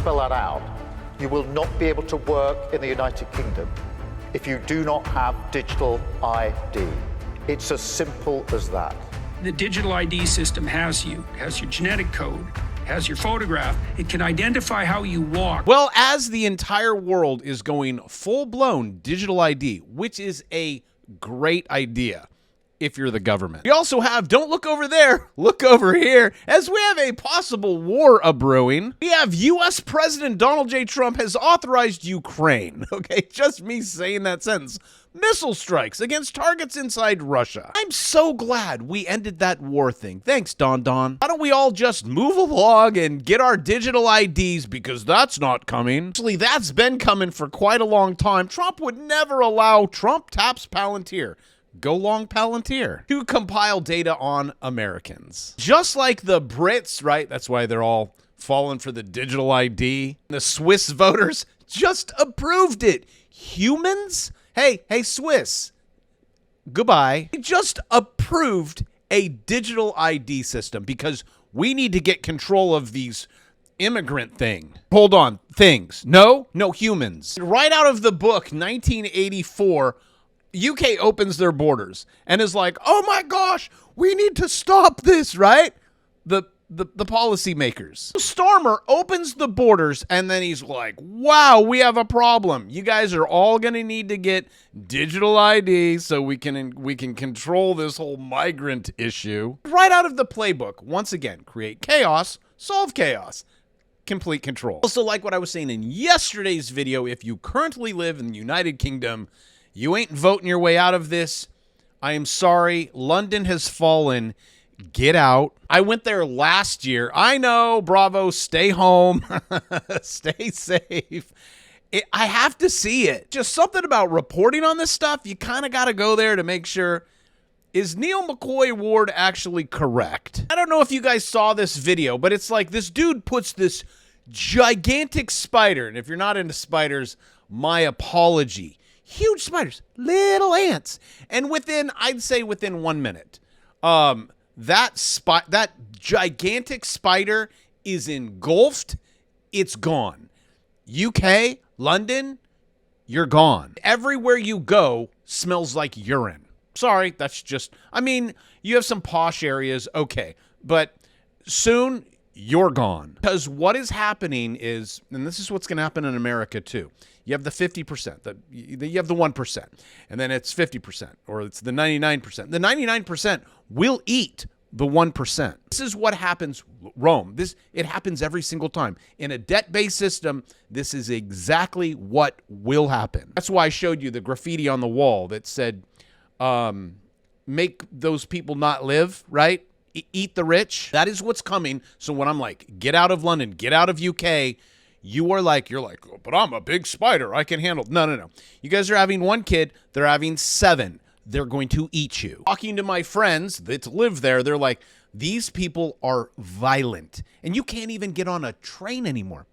spell that out, you will not be able to work in the United Kingdom if you do not have digital ID. It's as simple as that. The digital ID system has you, has your genetic code, has your photograph. It can identify how you walk. Well, as the entire world is going full-blown digital ID, which is a great idea if you're the government. We also have, don't look over there, look over here, as we have a possible war a-brewing. We have U.S. President Donald J. Trump has authorized Ukraine, okay, just me saying that sentence, missile strikes against targets inside Russia. I'm so glad we ended that war thing. Thanks, Don Don. Why don't we all just move along and get our digital IDs, because that's not coming. Actually, that's been coming for quite a long time. Trump would never allow Trump taps Palantir. Go long Palantir to compile data on Americans. Just like the Brits, right? That's why they're all falling for the digital ID. The Swiss voters just approved it. Humans? Hey, Swiss, goodbye. They just approved a digital ID system because we need to get control of these immigrant thing. Hold on, things. No, humans. Right out of the book, 1984, UK opens their borders and is like, oh my gosh, we need to stop this, right? The policymakers. Starmer opens the borders and then he's like, wow, we have a problem. You guys are all going to need to get digital ID so we can control this whole migrant issue. Right out of the playbook. Once again, create chaos, solve chaos. Complete control. Also, like what I was saying in yesterday's video, if you currently live in the United Kingdom, you ain't voting your way out of this. I am sorry. London has fallen. Get out. I went there last year. I know, bravo, stay home, stay safe. I have to see it. Just something about reporting on this stuff. You kind of got to go there to make sure, is Neil McCoy Ward actually correct? I don't know if you guys saw this video, but it's like this dude puts this gigantic spider, and if you're not into spiders, my apology. Huge spiders, little ants. And I'd say within 1 minute, that gigantic spider is engulfed. It's gone. UK, London, you're gone. Everywhere you go smells like urine. Sorry, that's just, I mean, you have some posh areas, okay, but soon you're gone. Because what is happening is, and this is what's going to happen in America too, you have the 50%, you have the 1%, and then it's 50%, or it's the 99%. The 99% will eat the 1%. This is what happens, Rome. It happens every single time. In a debt-based system, this is exactly what will happen. That's why I showed you the graffiti on the wall that said, make those people not live, right? Eat the rich. That is what's coming. So when I'm like, get out of London, get out of UK, you're like, oh, but I'm a big spider. I can handle. No. You guys are having one kid. They're having 7. They're going to eat you. Talking to my friends that live there, they're like, these people are violent. And you can't even get on a train anymore.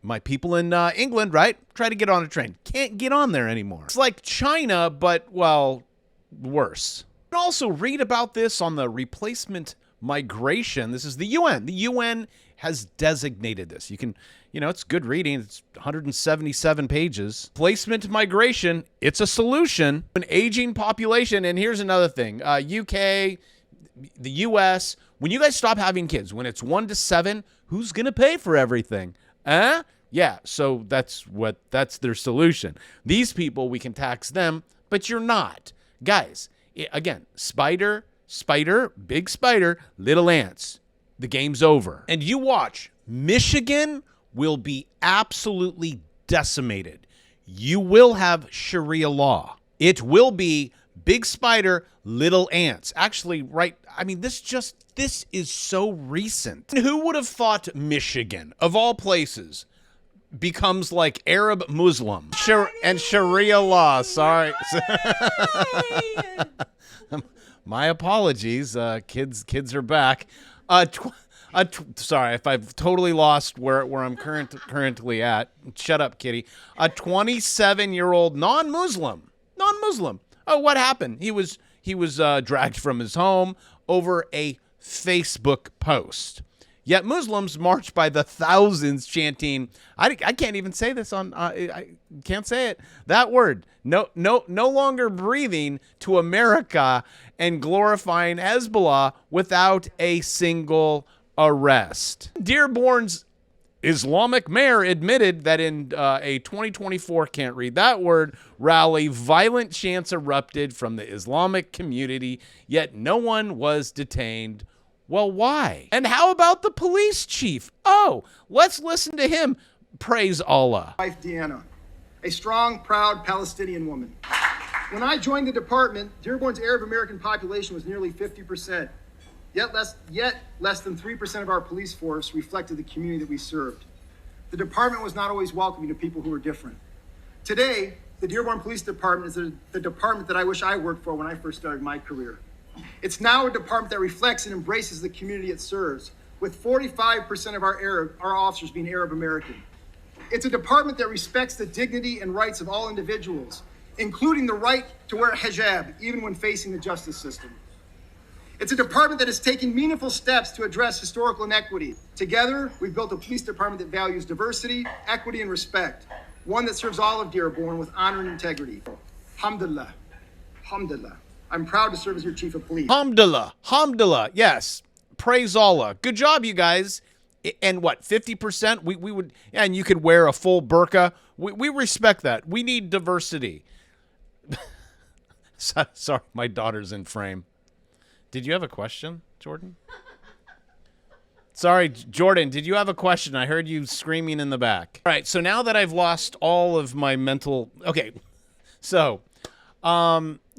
My people in England, right? Try to get on a train. Can't get on there anymore. It's like China, but, well, worse. You can also read about this on the replacement migration. This is the UN. The UN has designated this. You can, it's good reading. It's 177 pages. Placement migration, it's a solution. An aging population, and here's another thing. UK, the US, when you guys stop having kids, when it's 1 to 7, who's going to pay for everything? Yeah, so that's their solution. These people, we can tax them, but you're not. Guys, again, spider, big spider, little ants. The game's over. And you watch, Michigan will be absolutely decimated. You will have Sharia law. It will be big spider, little ants. Actually, right, I mean, this is so recent. Who would have thought Michigan, of all places, becomes like Arab Muslim and Sharia law? Sorry. My apologies. Kids are back. Sorry if I've totally lost where I'm currently at. Shut up, kitty. A 27-year-old non-Muslim. Oh, what happened? He was dragged from his home over a Facebook post. Yet Muslims march by the thousands chanting, I can't even say this on, I can't say it, that word, no longer breathing, to America, and glorifying Hezbollah without a single arrest. Dearborn's Islamic mayor admitted that in a 2024, can't read that word, rally, violent chants erupted from the Islamic community, yet no one was detained. Well, why? And how about the police chief? Oh, let's listen to him. Praise Allah. Wife Deanna, a strong, proud Palestinian woman. When I joined the department, Dearborn's Arab American population was nearly 50%. Yet less than 3% of our police force reflected the community that we served. The department was not always welcoming to people who were different. Today, the Dearborn Police Department is the department that I wish I worked for when I first started my career. It's now a department that reflects and embraces the community it serves, with 45% of our officers being Arab American. It's a department that respects the dignity and rights of all individuals, including the right to wear hijab, even when facing the justice system. It's a department that is taking meaningful steps to address historical inequity. Together, we've built a police department that values diversity, equity, and respect, one that serves all of Dearborn with honor and integrity. Alhamdulillah. Alhamdulillah. I'm proud to serve as your chief of police. Alhamdulillah. Alhamdulillah. Yes. Praise Allah. Good job, you guys. And what, 50%? We would, and you could wear a full burqa. We respect that. We need diversity. Sorry, my daughter's in frame. Did you have a question, Jordan? Sorry, Jordan, did you have a question? I heard you screaming in the back. All right, so now that I've lost all of my mental... Okay, so...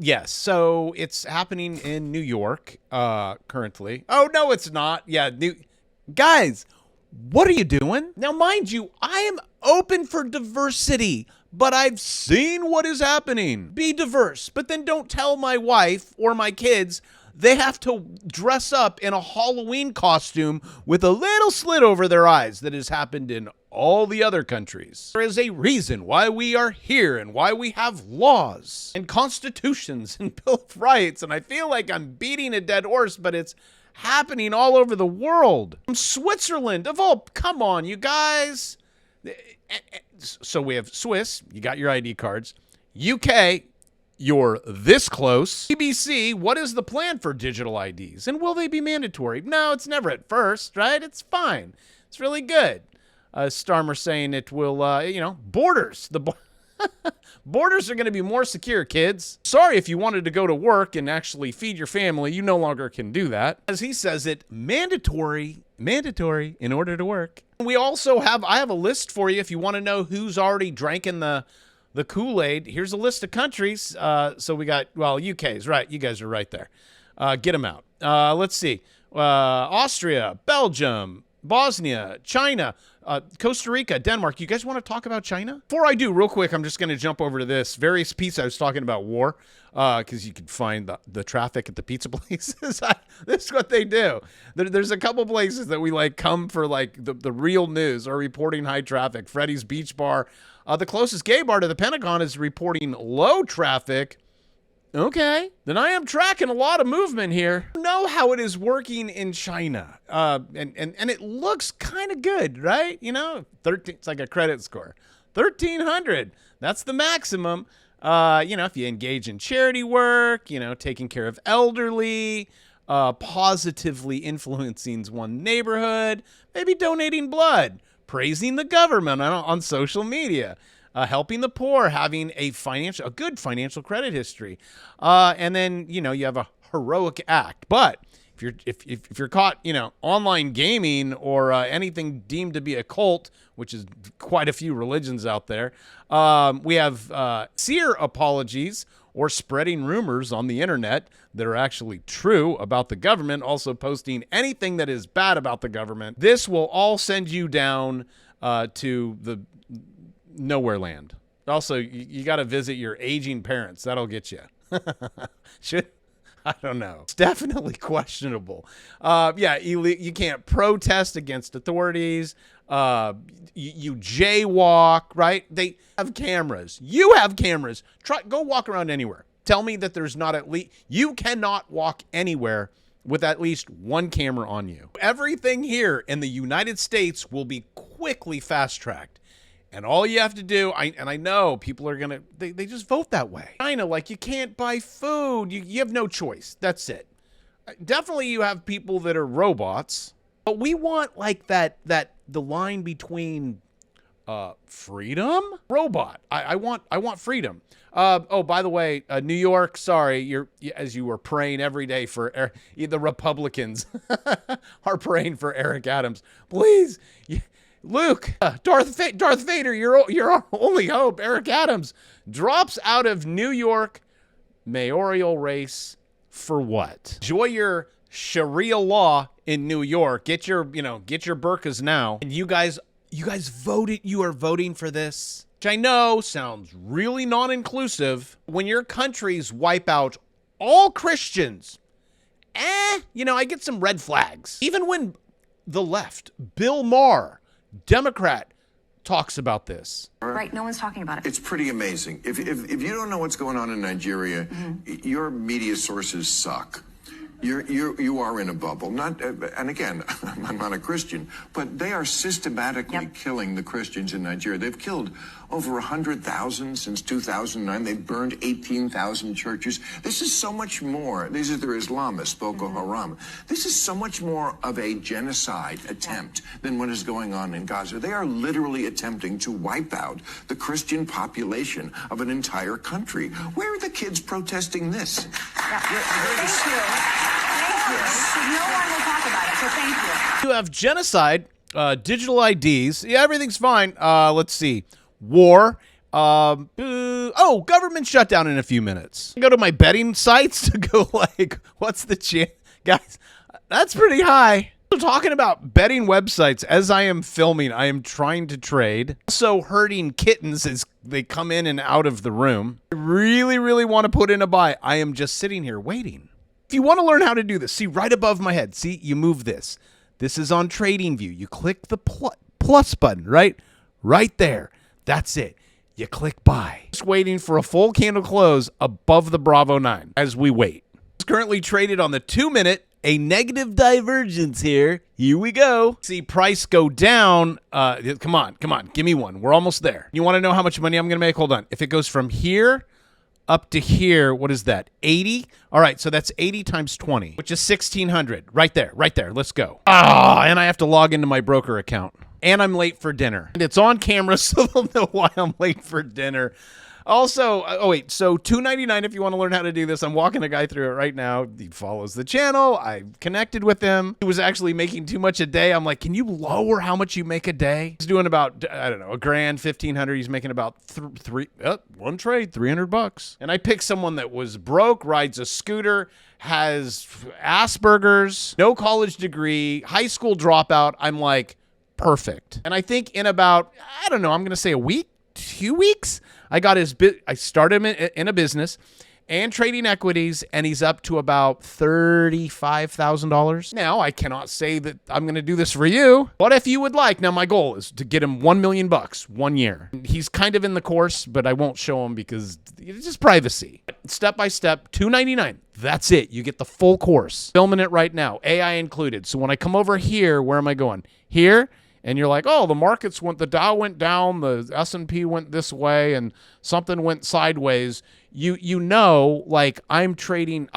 yes, so it's happening in New York, currently. Oh, no, it's not. Yeah, guys, what are you doing? Now, mind you, I am open for diversity, but I've seen what is happening. Be diverse, but then don't tell my wife or my kids they have to dress up in a Halloween costume with a little slit over their eyes that has happened in all the other countries. There is a reason why we are here and why we have laws and constitutions and Bill of Rights, and I feel like I'm beating a dead horse, but it's happening all over the world. From Switzerland, of all, come on, you guys. So we have Swiss, you got your ID cards. UK, you're this close. BBC, what is the plan for digital IDs? And will they be mandatory? No, it's never at first, right? It's fine. It's really good. Starmer saying it will, borders. Borders are going to be more secure, kids. Sorry if you wanted to go to work and actually feed your family, you no longer can do that. As he says it, mandatory in order to work. We also have, I have a list for you if you want to know who's already drinking the Kool-Aid. Here's a list of countries. So we got, well, UK's right. You guys are right there. Get them out. Let's see. Austria, Belgium, Bosnia, China, Costa Rica, Denmark. You guys want to talk about China? Before I do, real quick, I'm just going to jump over to this. Various pizza. I was talking about war because you could find the traffic at the pizza places. This is what they do. There's a couple places that we like come for like the real news or reporting high traffic. Freddy's Beach Bar. The closest gay bar to the Pentagon is reporting low traffic. Okay, then I am tracking a lot of movement here. I know how it is working in China, and it looks kind of good, right? You know, 13. It's like a credit score, 1,300. That's the maximum. If you engage in charity work, taking care of elderly, positively influencing one neighborhood, maybe donating blood, praising the government on social media. Helping the poor, having a good financial credit history, and then you have a heroic act. But if you're caught, online gaming or anything deemed to be a cult, which is quite a few religions out there, we have sincere apologies or spreading rumors on the internet that are actually true about the government. Also posting anything that is bad about the government. This will all send you down to the nowhere land. Also, you got to visit your aging parents. That'll get you. I don't know. It's definitely questionable. You can't protest against authorities. You jaywalk, right? They have cameras. You have cameras. Go walk around anywhere. Tell me that there's not at least, you cannot walk anywhere with at least one camera on you. Everything here in the United States will be quickly fast-tracked. And all you have to do, I know people are going to, they just vote that way. China, like, you can't buy food. You have no choice. That's it. Definitely you have people that are robots. But we want, like, the line between freedom? Robot. I want freedom. Oh, by the way, New York, sorry, as you were praying every day for the Republicans are praying for Eric Adams. Please, Luke, Darth Vader, you're our only hope. Eric Adams drops out of New York mayoral race for what? Enjoy your Sharia law in New York. Get your burqas now. And you guys voted. You are voting for this, which I know sounds really non-inclusive. When your countries wipe out all Christians, I get some red flags. Even when the left, Bill Maher, Democrat, talks about this. Right, no one's talking about it. It's pretty amazing. If you don't know what's going on in Nigeria, your media sources suck. You are in a bubble. And again, I'm not a Christian, but they are systematically killing the Christians in Nigeria. They've killed over 100,000 since 2009. They've burned 18,000 churches. This is so much more. These are their Islamists, Boko Haram. This is so much more of a genocide attempt than what is going on in Gaza. They are literally attempting to wipe out the Christian population of an entire country. Where are the kids protesting this? Thank you. No one will talk about it, so thank you. You have genocide, digital IDs. Yeah, everything's fine. Let's see. War. Government shutdown in a few minutes. I go to my betting sites to go like, what's the chance? Guys, that's pretty high. So talking about betting websites, as I am filming, I am trying to trade. Also herding kittens as they come in and out of the room. I really, really want to put in a buy. I am just sitting here waiting. If you want to learn how to do this, see right above my head. See, you move this. This is on TradingView. You click the plus button, right? Right there. That's it. You click buy. Just waiting for a full candle close above the Bravo 9 as we wait. It's currently traded on the 2-minute. A negative divergence here. Here we go. See price go down. Come on. Give me one. We're almost there. You want to know how much money I'm going to make? Hold on. If it goes from here up to here, what is that? 80? All right, so that's 80 times 20, which is 1,600. Right there. Let's go. And I have to log into my broker account. And I'm late for dinner. And it's on camera, so they'll know why I'm late for dinner. Also, so $2.99 if you want to learn how to do this. I'm walking a guy through it right now. He follows the channel. I connected with him. He was actually making too much a day. I'm like, can you lower how much you make a day? He's doing about, I don't know, $1,000, $1,500. He's making about one trade, $300. And I picked someone that was broke, rides a scooter, has Asperger's, no college degree, high school dropout. I'm like, perfect. And I think in about, I don't know, I'm going to say a week, 2 weeks, I started him in a business and trading equities, and he's up to about $35,000. Now, I cannot say that I'm going to do this for you, but if you would like, now my goal is to get him $1 million 1 year. He's kind of in the course, but I won't show him because it's just privacy. Step by step, $2.99. That's it. You get the full course. Filming it right now, AI included. So when I come over here, where am I going? Here. And you're like, oh, the Dow went down, the S&P went this way, and something went sideways. You know, like I'm trading.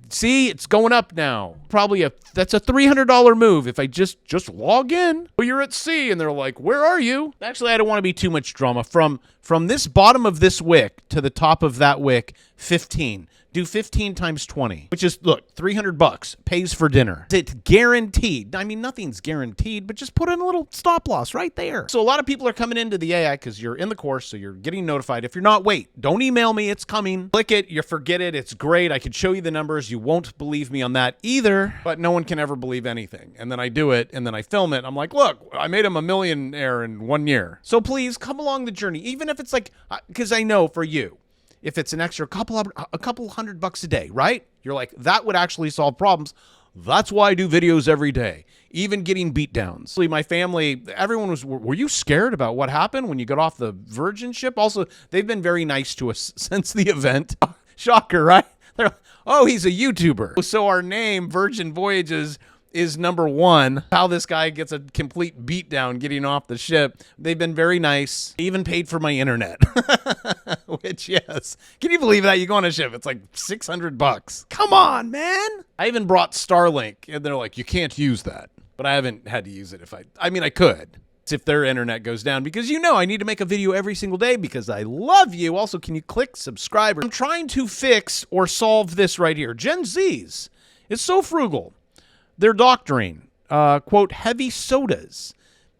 See, it's going up now. That's a $300 move if I just log in. Oh, you're at C, and they're like, where are you? Actually, I don't want to be too much drama. From this bottom of this wick to the top of that wick, 15. Do 15 times 20, which is, look, $300 pays for dinner. It's guaranteed. I mean, nothing's guaranteed, but just put in a little stop loss right there. So a lot of people are coming into the AI because you're in the course, so you're getting notified. If you're not, wait, don't email me. It's coming. Click it. You forget it. It's great. I could show you the numbers. You won't believe me on that either, but no one can ever believe anything. And then I do it, and then I film it. I'm like, look, I made him a millionaire in 1 year. So please come along the journey, even if it's like, because I know for you, if it's an extra couple $100 a day, right? You're like, that would actually solve problems. That's why I do videos every day, even getting beat downs. My family, everyone were you scared about what happened when you got off the Virgin ship? Also, they've been very nice to us since the event. Shocker, right? Oh, he's a YouTuber. So our name, Virgin Voyages, is number one. How this guy gets a complete beatdown getting off the ship. They've been very nice. They even paid for my internet. Which, yes. Can you believe that? You go on a ship, it's like $600. Come on, man. I even brought Starlink, and they're like, you can't use that. But I haven't had to use it I mean, I could. If their internet goes down, because I need to make a video every single day because I love you. Also, can you click subscribe? I'm trying to fix or solve this right here. Gen Z's is so frugal. They're doctoring, quote, heavy sodas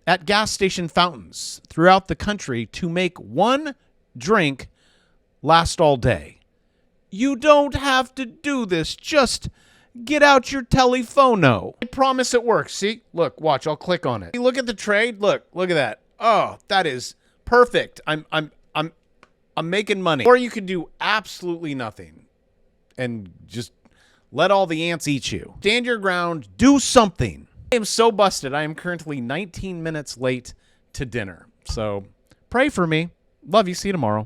at gas station fountains throughout the country to make one drink last all day. You don't have to do this. Just get out your telephono. I promise it works. See? Look, watch. I'll click on it. Look at the trade. Look at that. Oh, that is perfect. I'm making money. Or you could do absolutely nothing and just let all the ants eat you. Stand your ground. Do something. I am so busted. I am currently 19 minutes late to dinner. So pray for me. Love you. See you tomorrow.